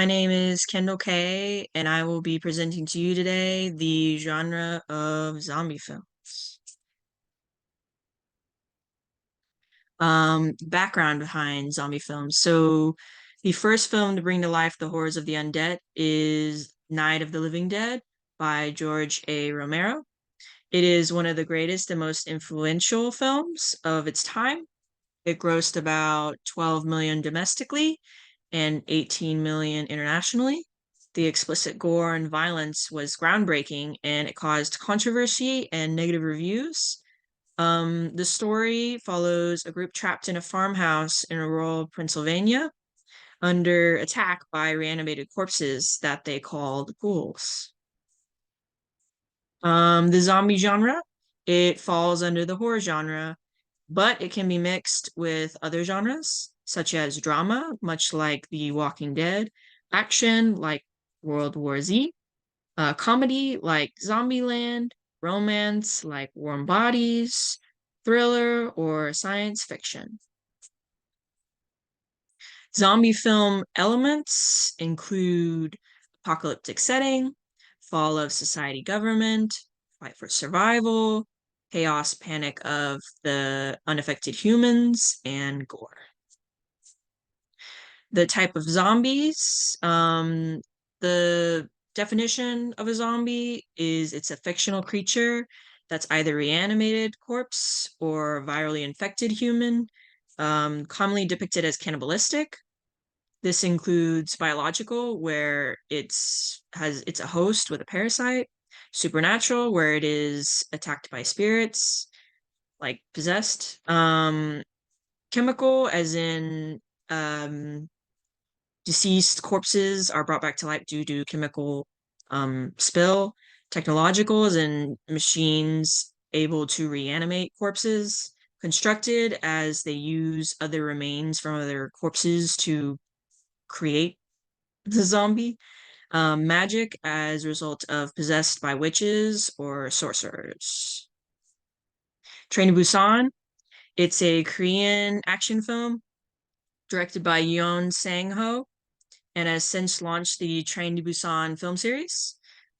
my name is Kendall Kay, and I will be presenting to you today the genre of zombie films. Background behind zombie films. So, the first film to bring to life the horrors of the undead is Night of the Living Dead by George A. Romero. It is one of the greatest and most influential films of its time. It grossed about 12 million domestically and 18 million internationally. The explicit gore and violence was groundbreaking and it caused controversy and negative reviews. The story follows a group trapped in a farmhouse in rural Pennsylvania under attack by reanimated corpses that they call the ghouls. The zombie genre, it falls under the horror genre, but it can be mixed with other genres, such as drama, much like The Walking Dead, action, like World War Z, comedy, like Zombieland, romance, like Warm Bodies, thriller, or science fiction. Zombie film elements include apocalyptic setting, fall of society government, fight for survival, chaos panic of the unaffected humans, and gore. The type of zombies, the definition of a zombie is it's a fictional creature that's either reanimated corpse or virally infected human, commonly depicted as cannibalistic. This includes biological, where it's a host with a parasite, supernatural, where it is attacked by spirits, like possessed, chemical, as in deceased corpses are brought back to life due to chemical spill, technological, as in machines able to reanimate corpses, constructed, as they use other remains from other corpses to create the zombie. Magic, as a result of possessed by witches or sorcerers. Train to Busan, it's a Korean action film directed by Yeon Sang-ho and has since launched the Train to Busan film series.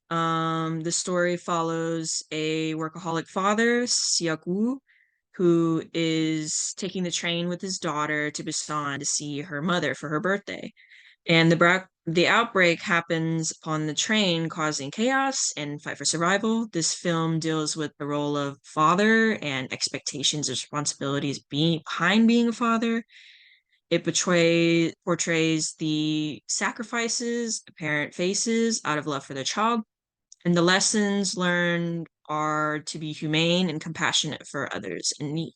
The story follows a workaholic father, Seok-woo, who is taking the train with his daughter to Busan to see her mother for her birthday. And the outbreak happens upon the train, causing chaos and fight for survival. This film deals with the role of father and expectations and responsibilities behind being a father. It portrays the sacrifices a parent faces out of love for their child, and the lessons learned are to be humane and compassionate for others in need.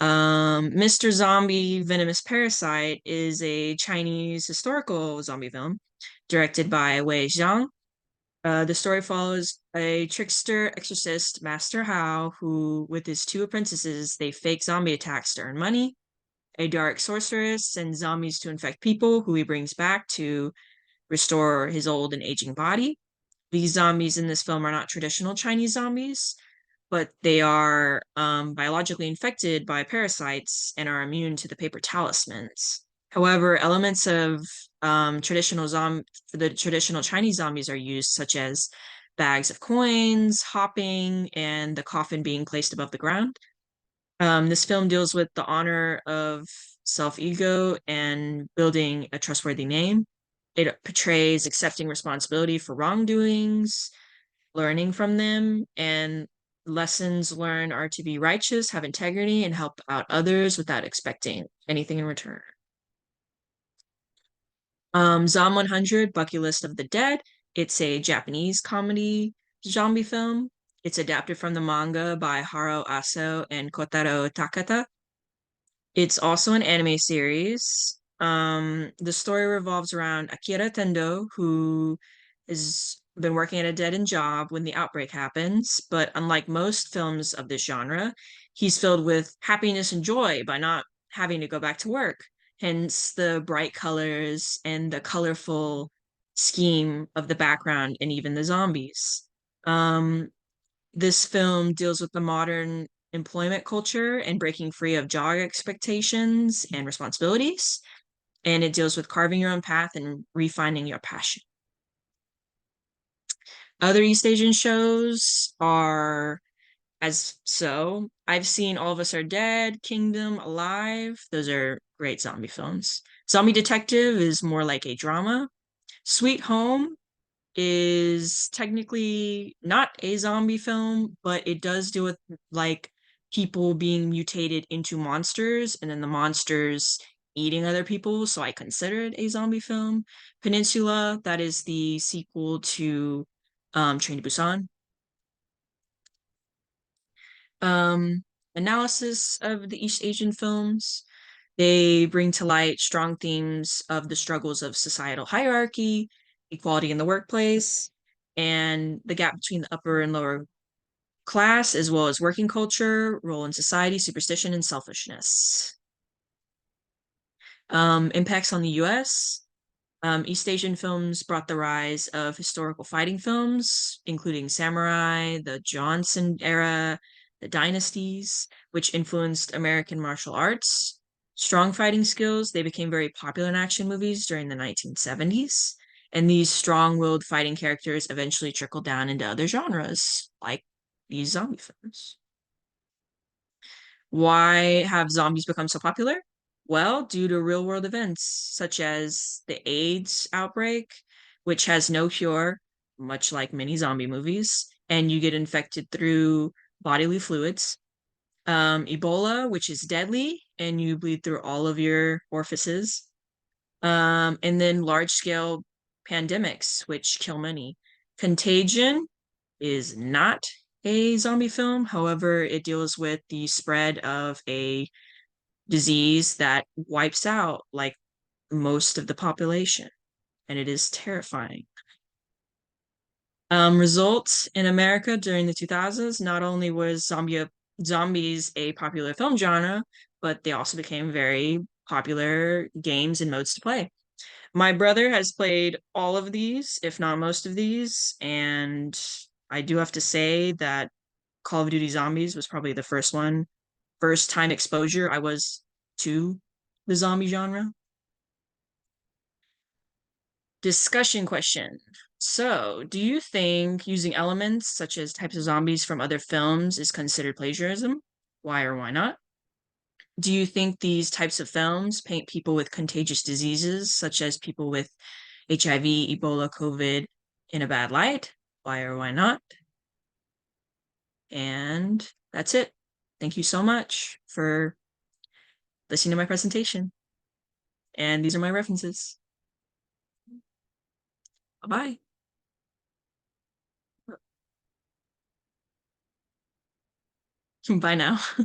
Mr. Zombie Venomous Parasite is a Chinese historical zombie film directed by Wei Zhang. The story follows a trickster exorcist, Master Hao, who, with his two apprentices, they fake zombie attacks to earn money. A dark sorceress sends zombies to infect people who he brings back to restore his old and aging body. These zombies in this film are not traditional Chinese zombies, but they are biologically infected by parasites and are immune to the paper talismans. However, elements of the traditional Chinese zombies are used, such as bags of coins, hopping, and the coffin being placed above the ground. This film deals with the honor of self-ego and building a trustworthy name. It portrays accepting responsibility for wrongdoings, learning from them, and lessons learned are to be righteous, have integrity, and help out others without expecting anything in return. Zom 100, Bucket List of the Dead. It's a Japanese comedy zombie film. It's adapted from the manga by Haro Aso and Kotaro Takata. It's also an anime series. The story revolves around Akira Tendo, who has been working at a dead-end job when the outbreak happens, but unlike most films of this genre, he's filled with happiness and joy by not having to go back to work. Hence the bright colors and the colorful scheme of the background and even the zombies. Um, this film deals with the modern employment culture and breaking free of job expectations and responsibilities. and it deals with carving your own path and refining your passion. Other East Asian shows are I've seen All of Us Are Dead, Kingdom, Alive. Those are great zombie films. Zombie Detective is more like a drama. Sweet Home is technically not a zombie film, but it does deal with like people being mutated into monsters and then the monsters eating other people, so I consider it a zombie film. Peninsula, that is the sequel to Train to Busan. Um, Analysis of the East Asian films. They bring to light strong themes of the struggles of societal hierarchy, equality in the workplace, and the gap between the upper and lower class, as well as working culture, role in society, superstition, and selfishness. Impacts on the US. East Asian films brought the rise of historical fighting films, including samurai, the Johnson era, the dynasties, which influenced American martial arts. Strong fighting skills, they became very popular in action movies during the 1970s. And these strong-willed fighting characters eventually trickled down into other genres, like these zombie films. Why have zombies become so popular? Well, due to real world events such as the AIDS outbreak, which has no cure, much like many zombie movies, and you get infected through bodily fluids. Ebola, which is deadly, and you bleed through all of your orifices. And then large scale pandemics, which kill many. Contagion is not a zombie film. However, it deals with the spread of a disease that wipes out like most of the population, and it is terrifying. Results in America during the 2000s, not only was zombies a popular film genre, but they also became very popular games and modes to play. My brother has played all of these, if not most of these, and I do have to say that Call of Duty Zombies was probably the first time exposure I was to the zombie genre. Discussion question. So, do you think using elements such as types of zombies from other films is considered plagiarism? Why or why not? Do you think these types of films paint people with contagious diseases, such as people with HIV, Ebola, COVID, in a bad light? Why or why not? And that's it. Thank you so much for listening to my presentation. And these are my references. Bye-bye. Bye now.